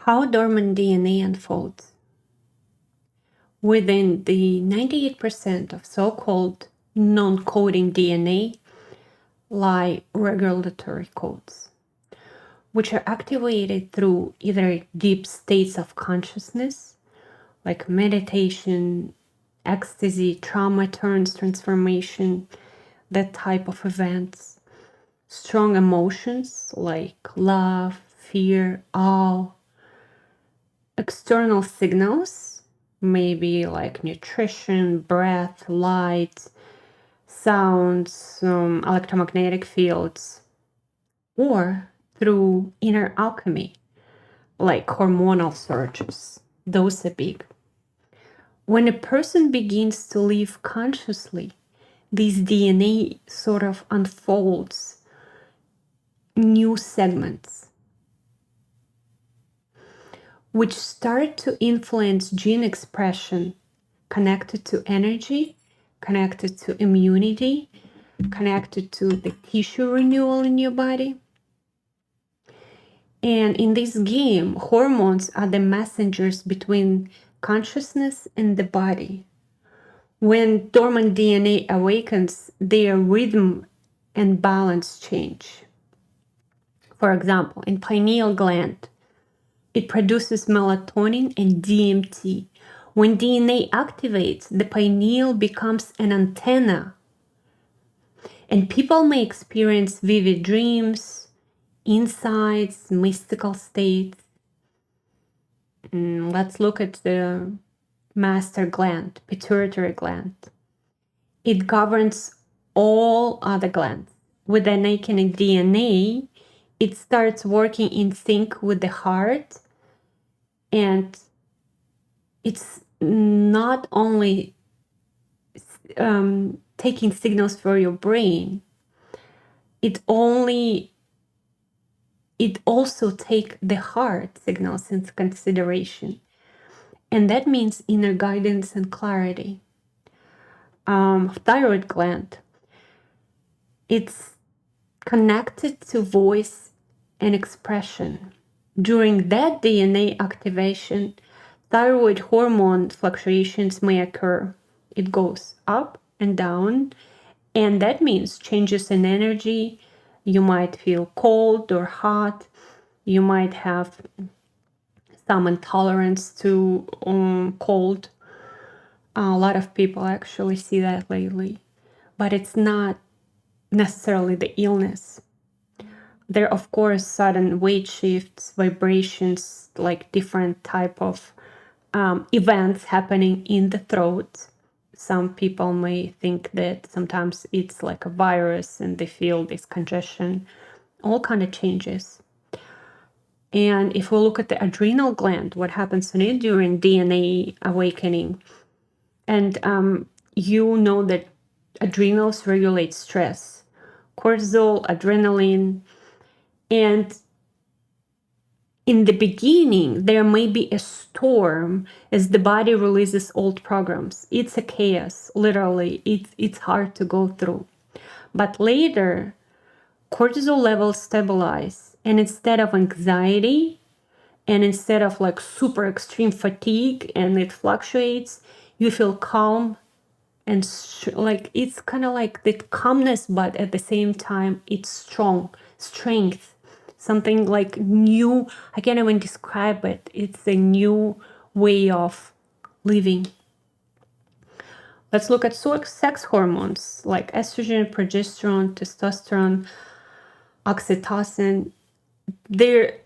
How dormant DNA unfolds. Within the 98% of so-called non-coding DNA lie regulatory codes, which are activated through either deep states of consciousness, like meditation, ecstasy, trauma turns transformation, that type of events, strong emotions like love, fear, awe, external signals, maybe like nutrition, breath, light, sounds, electromagnetic fields, or through inner alchemy, like hormonal surges. Those are big. When a person begins to live consciously, this DNA sort of unfolds new segments, which start to influence gene expression connected to energy, connected to immunity, connected to the tissue renewal in your body. And in this game, hormones are the messengers between consciousness and the body. When dormant DNA awakens, their rhythm and balance change. For example, in pineal gland, it produces melatonin and DMT. When DNA activates, the pineal becomes an antenna, and people may experience vivid dreams, insights, mystical states. Let's look at the master gland, pituitary gland. It governs all other glands. With the awakening DNA, it starts working in sync with the heart, and it's not only taking signals for your brain, it also take the heart signals into consideration. And that means inner guidance and clarity. Thyroid gland, it's connected to voice and expression. During that DNA activation, thyroid hormone fluctuations may occur. It goes up and down, and that means changes in energy. You might feel cold or hot. You might have some intolerance to cold. A lot of people actually see that lately, but it's not necessarily the illness. There are, of course, sudden weight shifts, vibrations, like different type of events happening in the throat. Some people may think that sometimes it's like a virus and they feel this congestion, all kind of changes. And if we look at the adrenal gland, what happens in it during DNA awakening, and you know that adrenals regulate stress, cortisol, adrenaline, and in the beginning, there may be a storm as the body releases old programs. It's a chaos, literally. It's hard to go through. But later, cortisol levels stabilize. And instead of anxiety, and instead of like super extreme fatigue and it fluctuates, you feel calm and like it's kind of like the calmness, but at the same time, it's strength. Something like new, I can't even describe it. It's a new way of living. Let's look at sex hormones like estrogen, progesterone, testosterone, oxytocin. They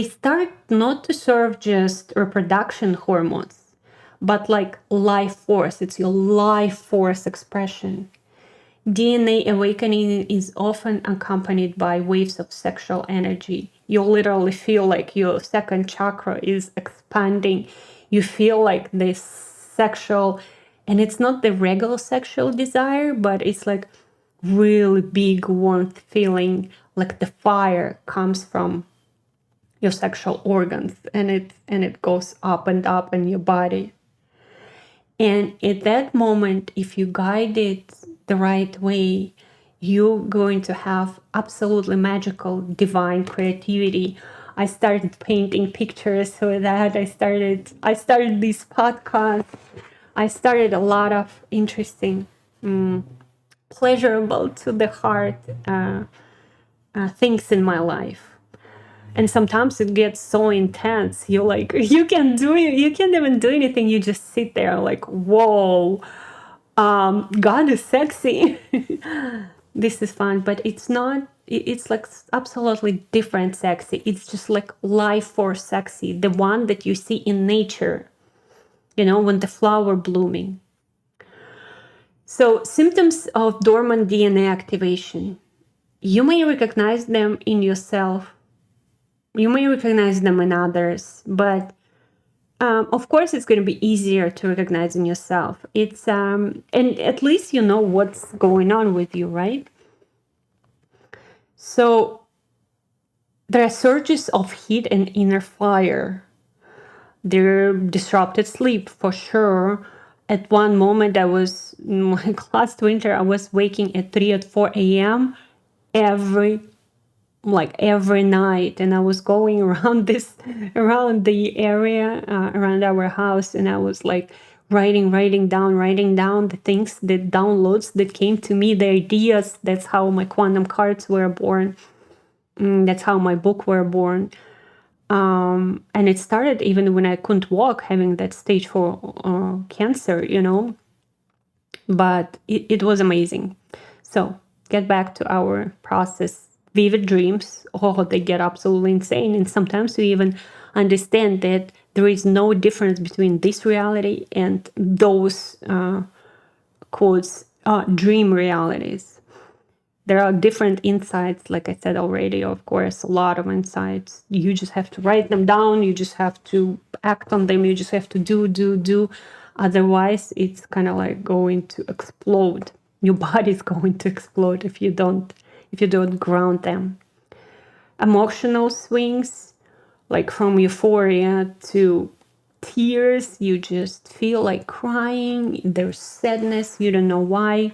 start not to serve just reproduction hormones, but like life force. It's your life force expression. DNA awakening is often accompanied by waves of sexual energy. You literally feel like your second chakra is expanding. You feel like this sexual, and it's not the regular sexual desire, but it's like really big warmth feeling, like the fire comes from your sexual organs, and it goes up and up in your body. And at that moment, if you guide it the right way, you're going to have absolutely magical, divine creativity. I started painting pictures with that. I started this podcast. I started a lot of interesting, pleasurable to the heart things in my life. And sometimes it gets so intense. You like you can't even do anything. You just sit there like, whoa, God is sexy. This is fun, but it's not. It's like absolutely different sexy. It's just like life force sexy, the one that you see in nature. When the flower blooming. So symptoms of dormant DNA activation. You may recognize them in yourself. You may recognize them in others, but of course, it's going to be easier to recognize in yourself. It's and at least you know what's going on with you, right? So there are surges of heat and inner fire. There disrupted sleep for sure. At one moment, like last winter, I was waking at 3 or 4 a.m. every night, and I was going around the area around our house, and I was like writing down the things, the downloads that came to me, the ideas. That's how my quantum cards were born. That's how my book were born. And it started even when I couldn't walk, having that stage 4 cancer, but it was amazing. So get back to our process. Vivid dreams, they get absolutely insane. And sometimes we even understand that there is no difference between this reality and those quotes dream realities. There are different insights, like I said already, of course, a lot of insights. You just have to write them down. You just have to act on them. You just have to do. Otherwise, it's kind of like going to explode. Your body's going to explode if you don't ground them. Emotional swings, like from euphoria to tears. You just feel like crying. There's sadness. You don't know why.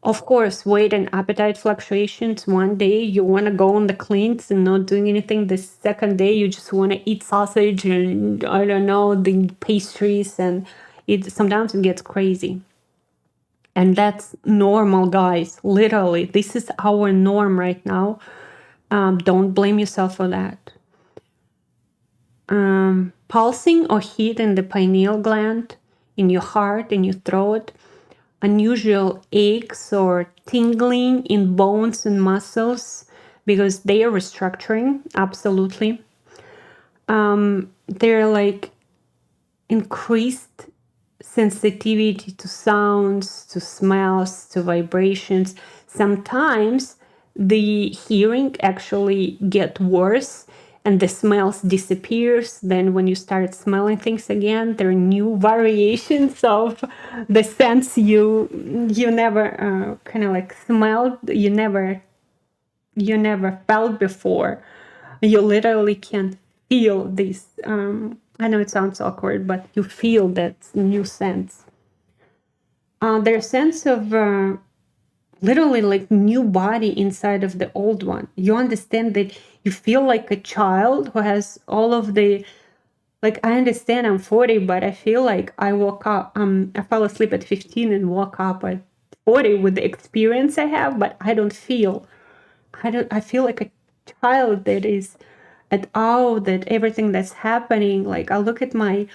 Of course, weight and appetite fluctuations. One day you want to go on the cleans and not doing anything. The second day you just want to eat sausage and I don't know, the pastries, and sometimes it gets crazy. And that's normal, guys. Literally, this is our norm right now. Don't blame yourself for that. Pulsing or heat in the pineal gland, in your heart, in your throat. Unusual aches or tingling in bones and muscles because they are restructuring. Absolutely. They're like increased sensitivity to sounds, to smells, to vibrations. Sometimes the hearing actually get worse and the smells disappears. Then when you start smelling things again, there are new variations of the sense you never kind of like smelled, you never felt before. You literally can feel this. I know it sounds awkward, but you feel that new sense. Their sense of literally like new body inside of the old one. You understand that you feel like a child who has all of the, like, I understand I'm 40, but I feel like I woke up, I fell asleep at 15 and woke up at 40 with the experience I have, but I feel like a child that is at awe that everything that's happening. Like I look at my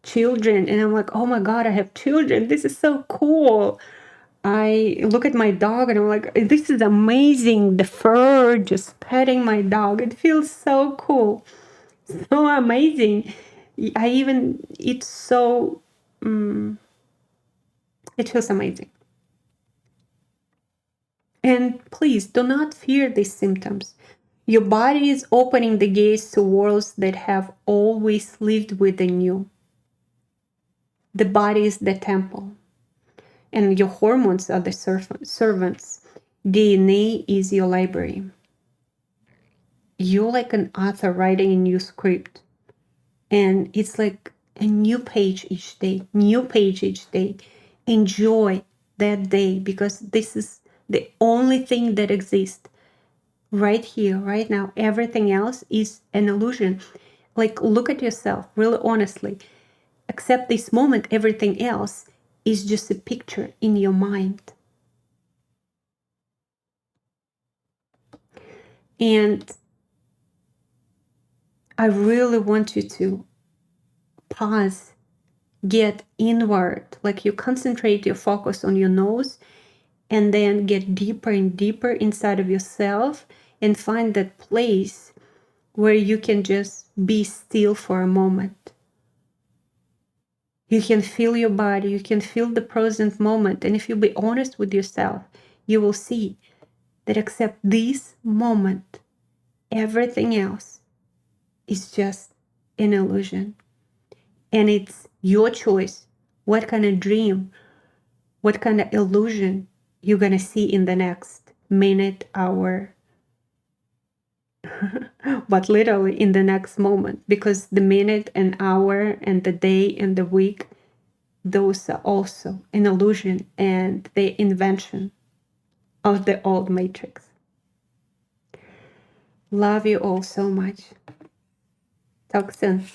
children and I'm like, oh my God, I have children. This is so cool. I look at my dog and I'm like, this is amazing. The fur, just petting my dog. It feels so cool. So amazing. It's so, it feels amazing. And please do not fear these symptoms. Your body is opening the gates to worlds that have always lived within you. The body is the temple. And your hormones are the servants. DNA is your library. You're like an author writing a new script. And it's like a new page each day. Enjoy that day because this is the only thing that exists. right here, right now. Everything else is an illusion. Like, look at yourself really honestly. Accept this moment, everything else is just a picture in your mind. And I really want you to pause, get inward, like you concentrate your focus on your nose, and then get deeper and deeper inside of yourself and find that place where you can just be still for a moment. You can feel your body, you can feel the present moment. And if you be honest with yourself, you will see that except this moment, everything else is just an illusion. And it's your choice what kind of dream, what kind of illusion you're going to see in the next minute, hour, but literally in the next moment. Because the minute and hour and the day and the week, those are also an illusion and the invention of the old matrix. Love you all so much. Talk soon.